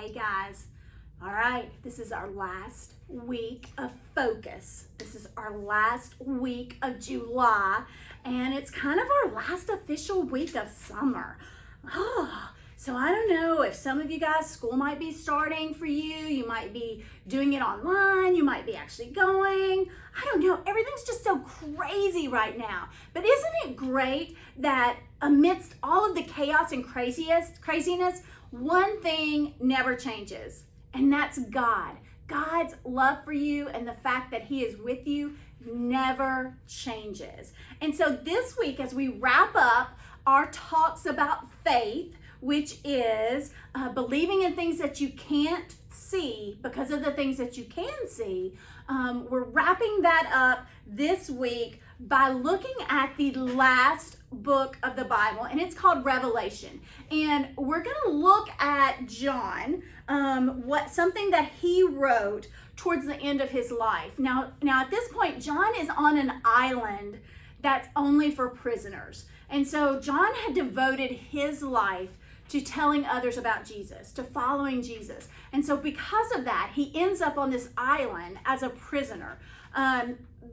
Hey guys, all right, this is our last week of focus. This is our last week of July, and it's kind of our last official week of summer. So I don't know if some of you guys, school might be starting for you. You might be doing it online. You might be actually going. I don't know. Everything's just so crazy right now. But isn't it great that amidst all of the chaos and craziness, one thing never changes, and that's God. God's love for you and the fact that He is with you never changes. And so this week, as we wrap up our talks about faith, which is believing in things that you can't see because of the things that you can see, we're wrapping that up this week by looking at the last book of the Bible, and it's called Revelation. And we're going to look at John, something that he wrote towards the end of his life. Now at this point, John is on an island that's only for prisoners. And so John had devoted his life to telling others about Jesus, to following Jesus. And so because of that, he ends up on this island as a prisoner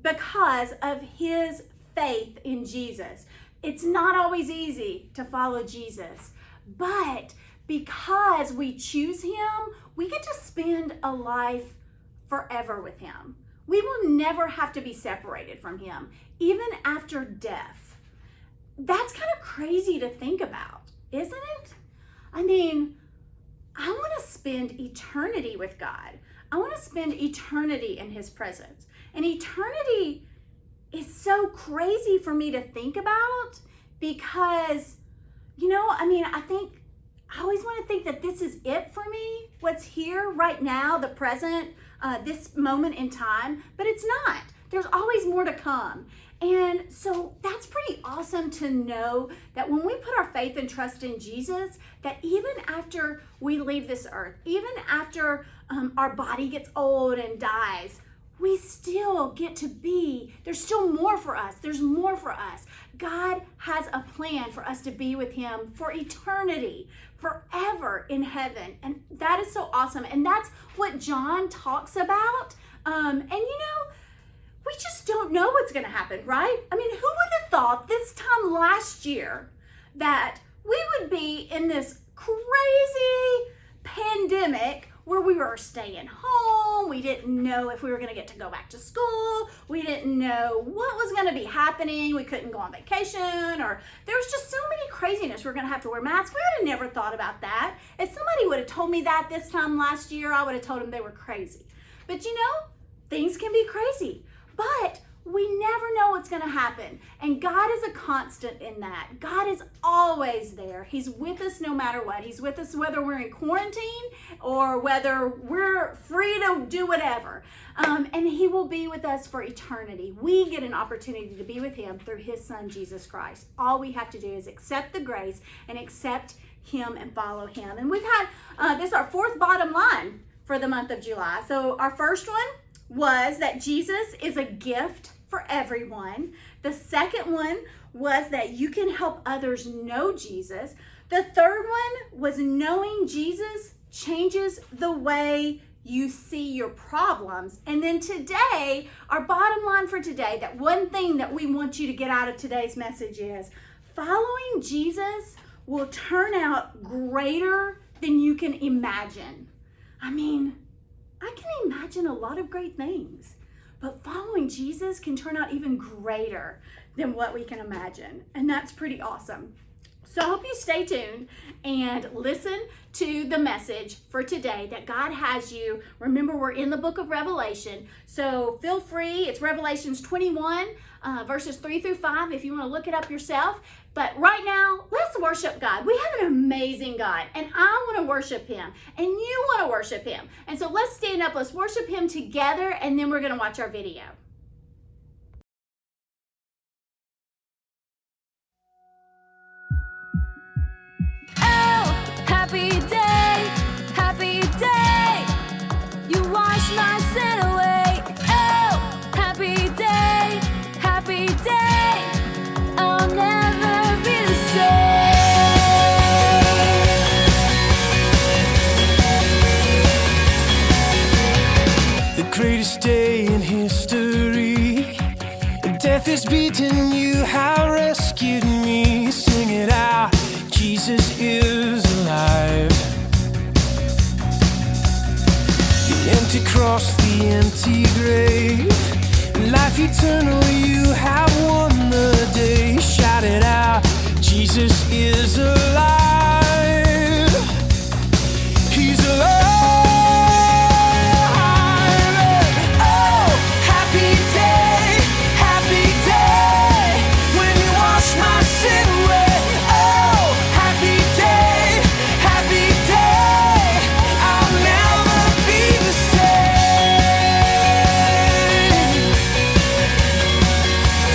because of his faith in Jesus. It's not always easy to follow Jesus, but because we choose Him, we get to spend a life forever with Him. We will never have to be separated from Him, even after death. That's kind of crazy to think about, isn't it? I mean, I want to spend eternity with God. I want to spend eternity in His presence. And eternity is so crazy for me to think about because, I always want to think that this is it for me, what's here right now, the present, this moment in time, but it's not. There's always more to come. And so that's pretty awesome to know that when we put our faith and trust in Jesus, that even after we leave this earth, even after our body gets old and dies, we still get to be, there's still more for us. There's more for us. God has a plan for us to be with Him for eternity, forever in heaven. And that is so awesome. And that's what John talks about. We just don't know what's going to happen, right? I mean, who would have thought this time last year that we would be in this crazy pandemic where we were staying home? We didn't know if we were going to get to go back to school. We didn't know what was going to be happening. We couldn't go on vacation, or there was just so many craziness. We're going to have to wear masks. We would have never thought about that. If somebody would have told me that this time last year, I would have told them they were crazy. But things can be crazy. But we never know what's going to happen. And God is a constant in that. God is always there. He's with us no matter what. He's with us whether we're in quarantine or whether we're free to do whatever. And He will be with us for eternity. We get an opportunity to be with Him through His Son, Jesus Christ. All we have to do is accept the grace and accept Him and follow Him. And we've had, this is our fourth bottom line for the month of July. So our first one was that Jesus is a gift for everyone. The second one was that you can help others know Jesus. The third one was knowing Jesus changes the way you see your problems. And then today, our bottom line for today, that one thing that we want you to get out of today's message is following Jesus will turn out greater than you can imagine. I can imagine a lot of great things, but following Jesus can turn out even greater than what we can imagine. And that's pretty awesome. So I hope you stay tuned and listen to the message for today that God has you. Remember, we're in the book of Revelation, so feel free. It's Revelations 21, verses 3 through 5, if you want to look it up yourself. But right now, let's worship God. We have an amazing God, and I want to worship Him, and you want to worship Him. And so let's stand up, let's worship Him together, and then we're going to watch our video. Happy day, you wash my sin away. Oh, happy day, I'll never be the same. this day in history. Death has beaten, you have rescued me. Sing it out, Jesus is alive. The empty cross, the empty grave, life eternal, you have won the day. Shout it out, Jesus is alive. He's alive. Oh, happy day, when you wash my sin away. Oh, happy day, I'll never be the same.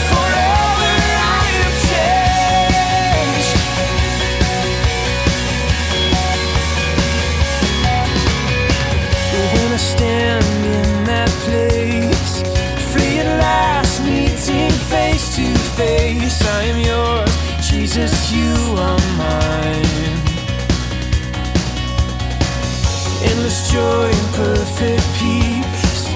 Forever I am changed. When I stand in that place, free at last, meeting face to face, I am yours, Jesus, you are mine. Endless joy and perfect peace,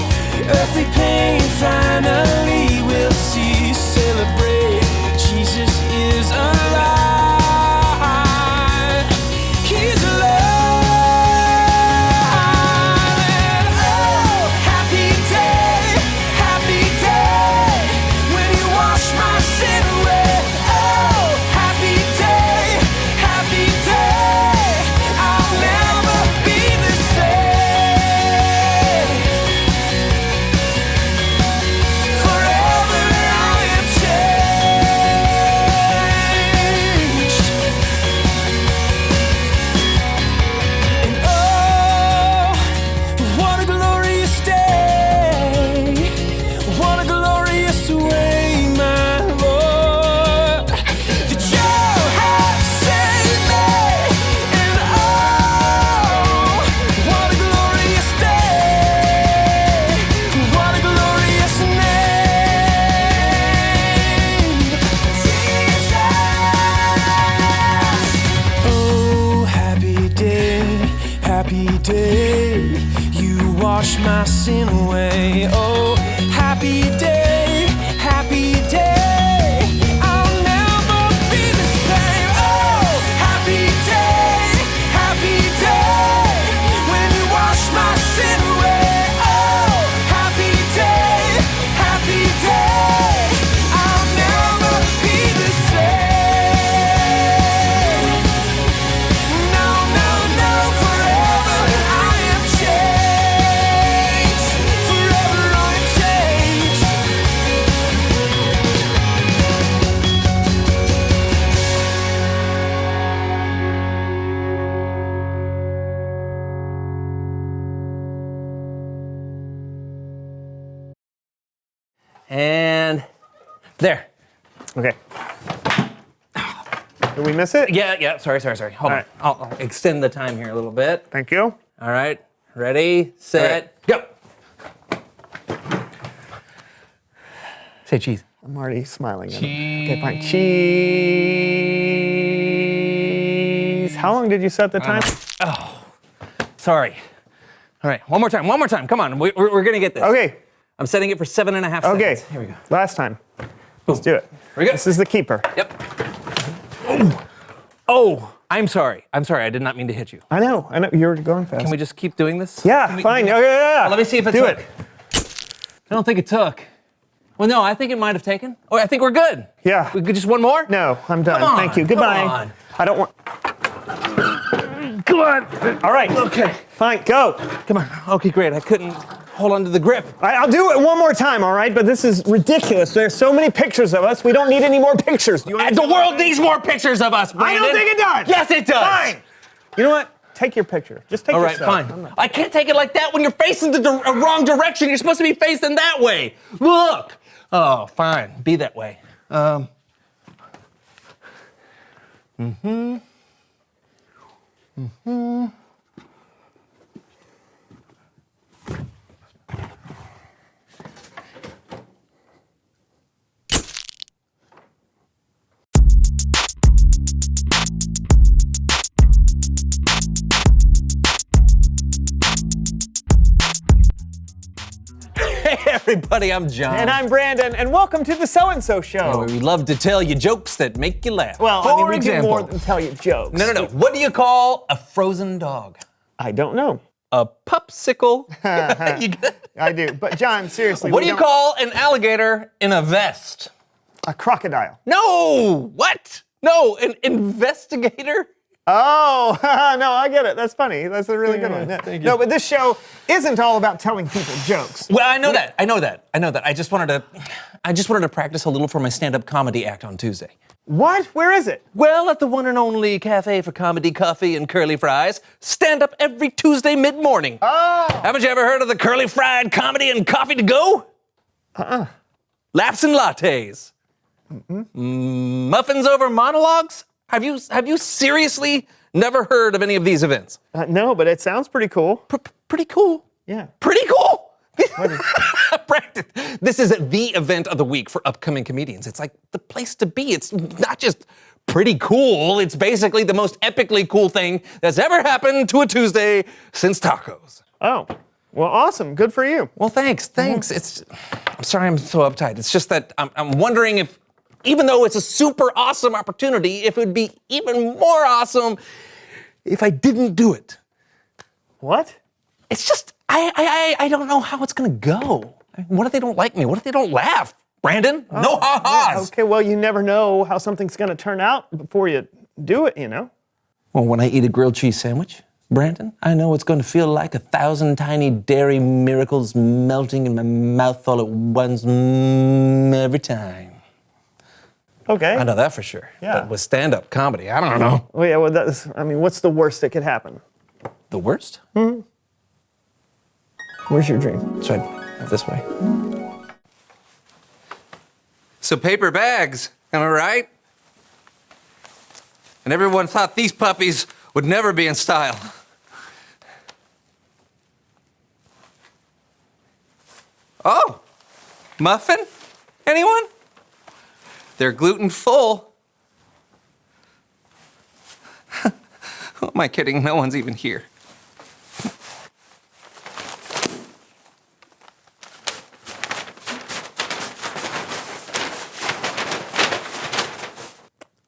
earthly pain finally will cease. Celebrate, Jesus is alive. He's alive. Oh, happy day, when you wash my sin away. Oh, happy day, I'll never be the same. Forever I am changed. And oh, what a glorious day, what a glorious way, my Lord, that you have saved me. And oh, what a glorious day, what a glorious name, Jesus. Oh, happy day, you wash my sin away. Oh, happy day, I'll never be the same. Oh, happy day, when you wash my sin away. Oh, happy day, I'll never be the same. No, forever I am changed. Forever I am changed. And there. Okay. Did we miss it? Yeah, sorry. Hold All on. right. I'll extend the time here a little bit. Thank you. All right, ready, set, go. Say cheese. I'm already smiling. at him. Cheese. Okay, fine. Cheese. How long did you set the time? Sorry. All right, one more time. Come on, we're gonna get this. Okay. I'm setting it for 7.5 seconds. Okay. Here we go. Last time. Let's do it. Here we go. This is the keeper. Yep. Oh, I'm sorry. I did not mean to hit you. I know. You were going fast. Can we just keep doing this? Yeah, Can we- fine. can we- Yeah. Let me see if it Do took. it. I don't think it took. Well, no, I think it might have taken. Oh, I think we're good. Yeah. We could just one more? No, I'm done. Come on, Thank you. come Goodbye. on. I don't want. Come on. All right. Okay. Fine. Go. Come on. Okay, great. I couldn't hold on to the grip. I'll do it one more time, all right? But this is ridiculous. There's so many pictures of us. We don't need any more pictures. Do you The world needs more pictures of us, I Brandon. don't think it does. Yes, it does. Fine. You know what? Take your picture. Just take All right, yourself. fine. I can't take it like that when you're facing the wrong direction. You're supposed to be facing that way. Look. Oh, fine. Be that way. everybody, I'm John. And I'm Brandon, and welcome to the So-and-So Show. We love to tell you jokes that make you laugh. Well, For we example, do more than tell you jokes. No. What do you call a frozen dog? I don't know. A popsicle. You get it? I do. But John, seriously. What do you call an alligator in a vest? A crocodile. No! What? No, an investigator? Oh, no, I get it. That's funny. That's a really good one. Yeah. Thank you. No, but this show isn't all about telling people jokes. Well, I know that. I just wanted to practice a little for my stand-up comedy act on Tuesday. What? Where is it? Well, at the one and only Cafe for Comedy, Coffee, and Curly Fries. Stand up every Tuesday mid-morning. Oh. Haven't you ever heard of the Curly Fried Comedy and Coffee to Go? Laps and lattes. Muffins over monologues? Have you seriously never heard of any of these events? No, but it sounds pretty cool. Pretty cool. Yeah. Pretty cool. What is Brandon, this is the event of the week for upcoming comedians. It's like the place to be. It's not just pretty cool. It's basically the most epically cool thing that's ever happened to a Tuesday since tacos. Oh, well, awesome. Good for you. Well, thanks. I'm sorry I'm so uptight. It's just that I'm wondering if, even though it's a super awesome opportunity, if it would be even more awesome if I didn't do it. What? It's just, I don't know how it's gonna go. What if they don't like me? What if they don't laugh? Brandon, no ha-has. Okay, well, you never know how something's going to turn out before you do it, you know? Well, when I eat a grilled cheese sandwich, Brandon, I know it's going to feel like 1,000 tiny dairy miracles melting in my mouth all at once every time. Okay. I know that for sure. Yeah. But with stand-up comedy, I don't know. Well, yeah, well, what's the worst that could happen? The worst? Where's your dream? It's right this way. So paper bags, am I right? And everyone thought these puppies would never be in style. Oh, muffin? Anyone? They're gluten full. Who am I kidding? No one's even here.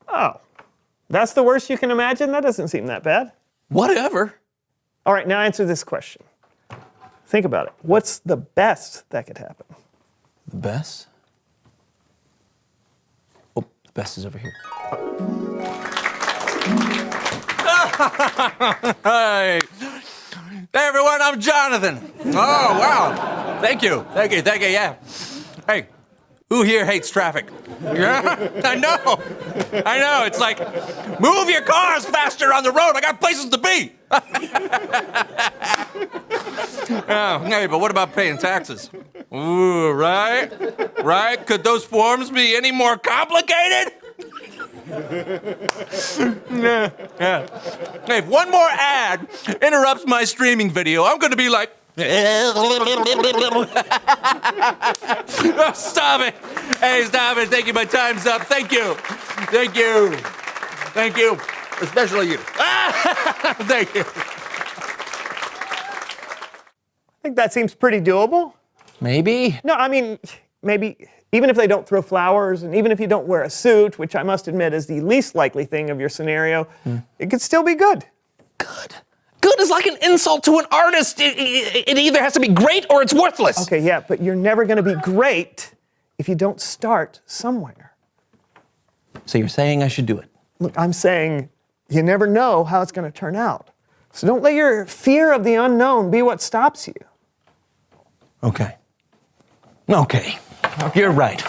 Oh, that's the worst you can imagine? That doesn't seem that bad. Whatever. All right, now answer this question. Think about it. What's the best that could happen? The best? Oh, the best is over here. Hey. Hey, everyone, I'm Jonathan. Oh, wow. Thank you, yeah. Hey, who here hates traffic? Yeah, I know. It's like, move your cars faster on the road. I got places to be. Oh, hey, but what about paying taxes? Ooh, right? Could those forms be any more complicated? Yeah. Hey, if one more ad interrupts my streaming video, I'm gonna be like, oh, stop it. Hey, stop it. Thank you. My time's up. Thank you. Especially you. Thank you. I think that seems pretty doable. Maybe. No, I mean, maybe even if they don't throw flowers and even if you don't wear a suit, which I must admit is the least likely thing of your scenario, it could still be good. Good is like an insult to an artist. It either has to be great or it's worthless. Okay, yeah, but you're never going to be great if you don't start somewhere. So you're saying I should do it? Look, I'm saying you never know how it's going to turn out. So don't let your fear of the unknown be what stops you. Okay. You're right.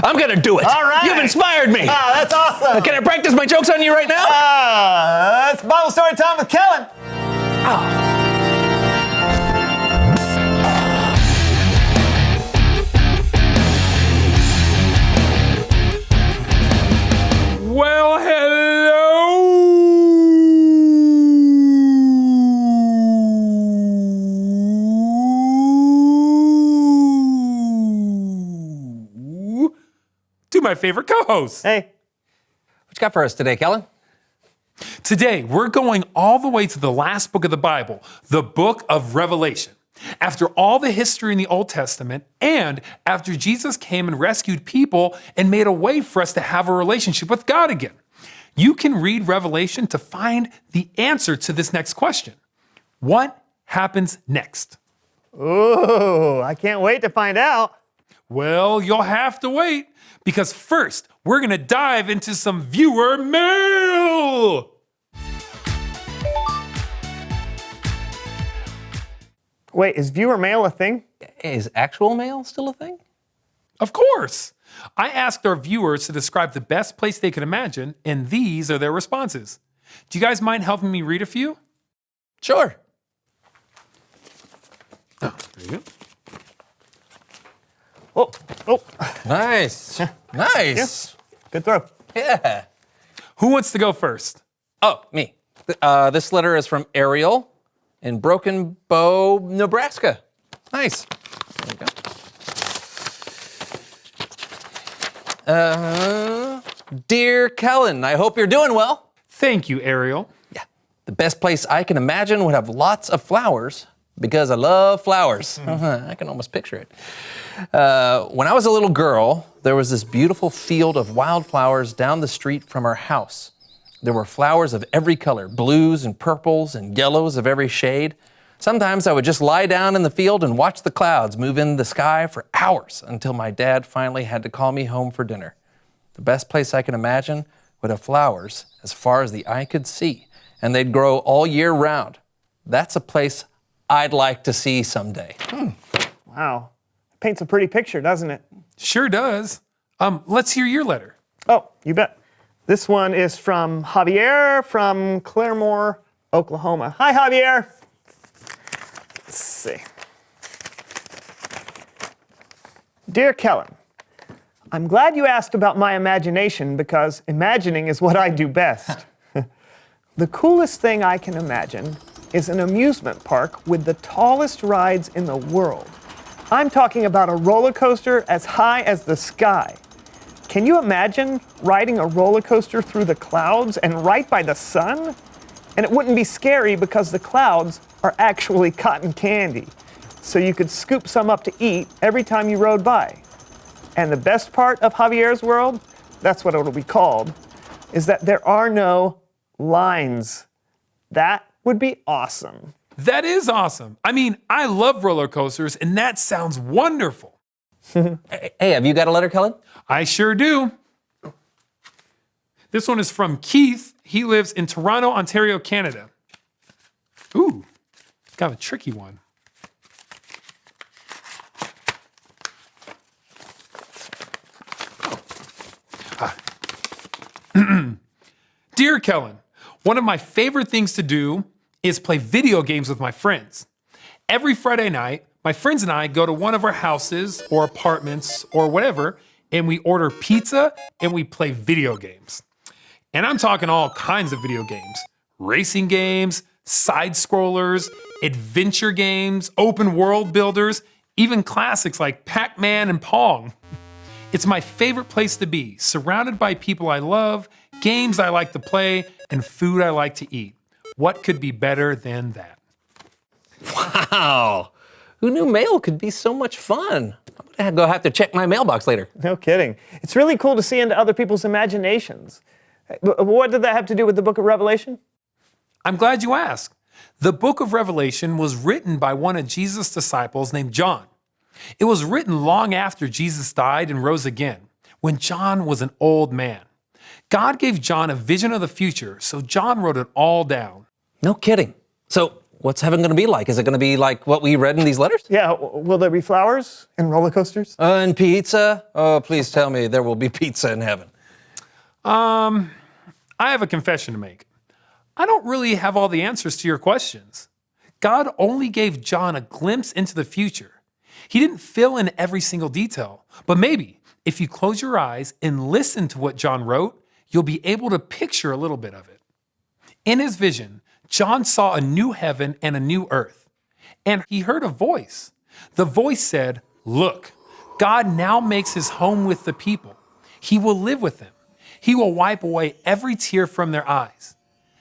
I'm gonna do it. All right. You've inspired me. That's awesome. Can I practice my jokes on you right now? That's Bible Story Time with Kellen. Well, hello. To my favorite co-host. Hey. What you got for us today, Kellen? Today, we're going all the way to the last book of the Bible, the book of Revelation. After all the history in the Old Testament, and after Jesus came and rescued people and made a way for us to have a relationship with God again. You can read Revelation to find the answer to this next question. What happens next? Ooh, I can't wait to find out. Well, you'll have to wait, because first, we're gonna dive into some viewer mail! Wait, is viewer mail a thing? Is actual mail still a thing? Of course! I asked our viewers to describe the best place they could imagine, and these are their responses. Do you guys mind helping me read a few? Sure. Oh, there you go. Oh, Nice. Nice. good throw. Yeah. Who wants to go first? Oh, me. This letter is from Ariel in Broken Bow, Nebraska. Nice. There you go. Dear Kellen, I hope you're doing well. Thank you, Ariel. Yeah. The best place I can imagine would have lots of flowers because I love flowers. I can almost picture it. When I was a little girl, there was this beautiful field of wildflowers down the street from our house. There were flowers of every color, blues and purples and yellows of every shade. Sometimes I would just lie down in the field and watch the clouds move in the sky for hours until my dad finally had to call me home for dinner. The best place I can imagine would have flowers as far as the eye could see, and they'd grow all year round. That's a place I'd like to see someday. Wow. Paints a pretty picture, doesn't it? Sure does. Let's hear your letter. Oh, you bet. This one is from Javier from Claremore, Oklahoma. Hi, Javier. Let's see. Dear Kellen, I'm glad you asked about my imagination because imagining is what I do best. The coolest thing I can imagine is an amusement park with the tallest rides in the world. I'm talking about a roller coaster as high as the sky. Can you imagine riding a roller coaster through the clouds and right by the sun? And it wouldn't be scary because the clouds are actually cotton candy. So you could scoop some up to eat every time you rode by. And the best part of Javier's world, that's what it'll be called, is that there are no lines. That would be awesome. That is awesome. I mean, I love roller coasters, and that sounds wonderful. Hey, have you got a letter, Kellen? I sure do. This one is from Keith. He lives in Toronto, Ontario, Canada. Ooh, got a tricky one. Dear Kellen, one of my favorite things to do is play video games with my friends. Every Friday night, my friends and I go to one of our houses or apartments or whatever, and we order pizza and we play video games. And I'm talking all kinds of video games. Racing games, side scrollers, adventure games, open world builders, even classics like Pac-Man and Pong. It's my favorite place to be, surrounded by people I love, games I like to play, and food I like to eat. What could be better than that? Wow. Who knew mail could be so much fun? I'm gonna go have to check my mailbox later. No kidding. It's really cool to see into other people's imaginations. What did that have to do with the book of Revelation? I'm glad you asked. The book of Revelation was written by one of Jesus' disciples named John. It was written long after Jesus died and rose again, when John was an old man. God gave John a vision of the future, so John wrote it all down. No kidding. So what's heaven gonna be like? Is it gonna be like what we read in these letters? Yeah, will there be flowers and roller coasters? And pizza? Oh, please tell me there will be pizza in heaven. I have a confession to make. I don't really have all the answers to your questions. God only gave John a glimpse into the future. He didn't fill in every single detail, but maybe if you close your eyes and listen to what John wrote, you'll be able to picture a little bit of it. In his vision, John saw a new heaven and a new earth, and he heard a voice. The voice said, "Look, God now makes his home with the people. He will live with them. He will wipe away every tear from their eyes.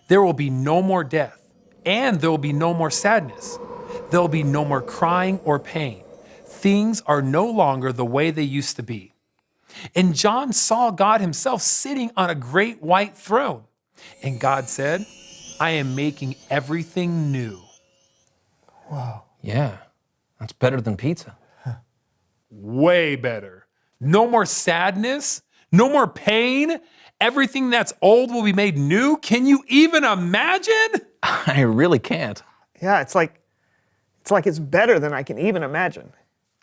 There will be no more death, and there will be no more sadness. There'll be no more crying or pain. Things are no longer the way they used to be. And John saw God himself sitting on a great white throne. And God said, I am making everything new. Wow. Yeah, that's better than pizza. Way better. No more sadness, no more pain. Everything that's old will be made new. Can you even imagine? I really can't. Yeah, it's like it's better than I can even imagine.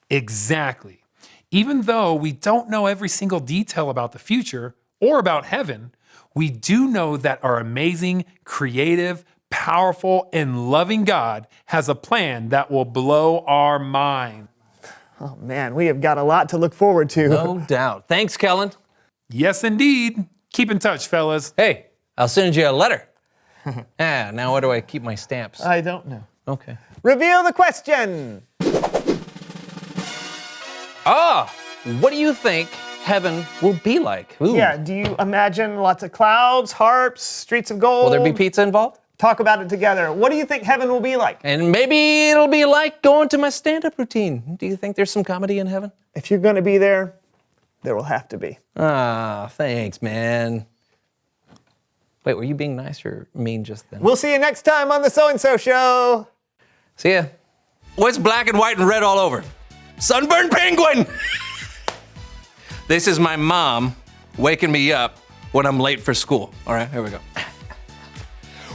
Exactly. Even though we don't know every single detail about the future or about heaven, we do know that our amazing, creative, powerful, and loving God has a plan that will blow our mind. Oh man, we have got a lot to look forward to. No doubt. Thanks, Kellen. Yes, indeed. Keep in touch, fellas. Hey, I'll send you a letter. Now where do I keep my stamps? I don't know. Okay. Reveal the question. What do you think heaven will be like? Ooh. Yeah, do you imagine lots of clouds, harps, streets of gold? Will there be pizza involved? Talk about it together. What do you think heaven will be like? And maybe it'll be like going to my stand-up routine. Do you think there's some comedy in heaven? If you're going to be there, there will have to be. Thanks, man. Wait, were you being nice or mean just then? We'll see you next time on the So-and-So Show. See ya. What's black and white and red all over? Sunburned penguin! This is my mom waking me up when I'm late for school. All right, here we go.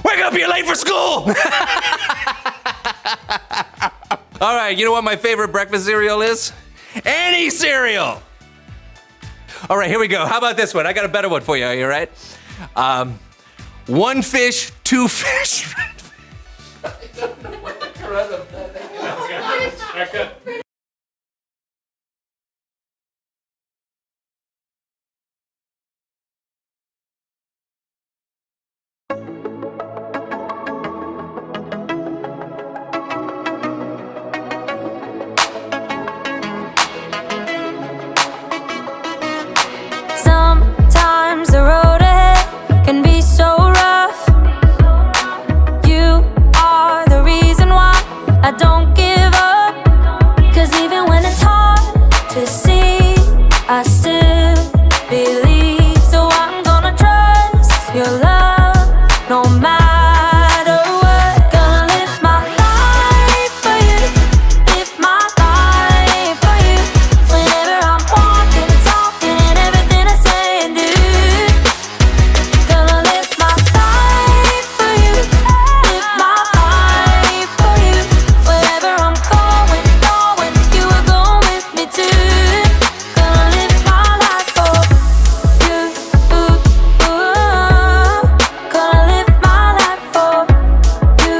Wake up, you're late for school! All right, you know what my favorite breakfast cereal is? Any cereal! All right, here we go. How about this one? I got a better one for you, are you all right? One fish, two fish. Sometimes the road ahead can be so rough. You are the reason why I don't give up. 'Cause even when it's hard to see, I still believe. So I'm gonna trust your love no matter what. Gonna live my life for you, live my life for you. Whenever I'm walking, talking, and everything I say and do. Gonna live my life for you, live my life for you. Wherever I'm going, you are going with me too. Gonna live my life for you. Gonna live my life for you.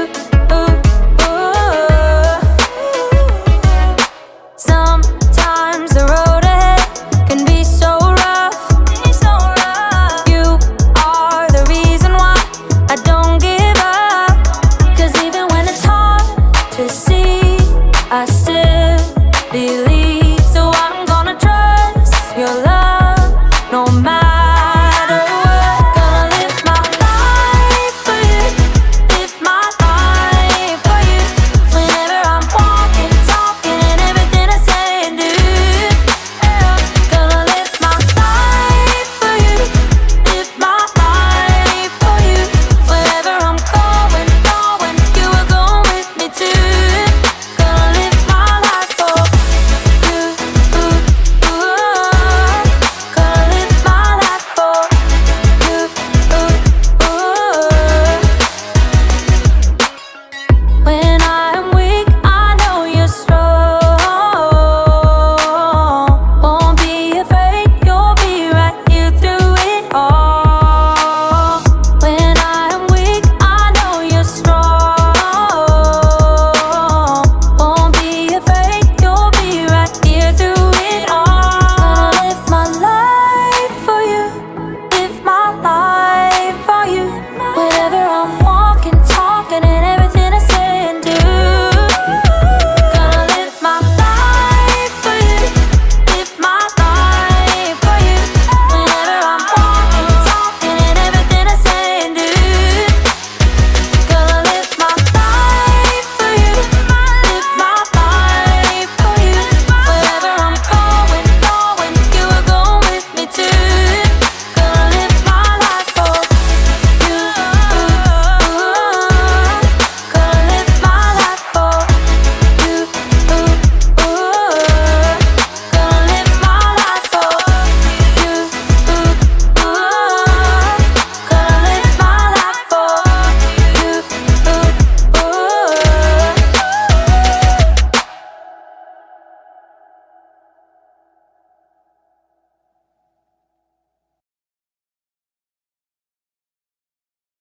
Sometimes the road ahead can be so rough. You are the reason why I don't give up. 'Cause even when it's hard to see, I still believe. So I'm gonna trust your love.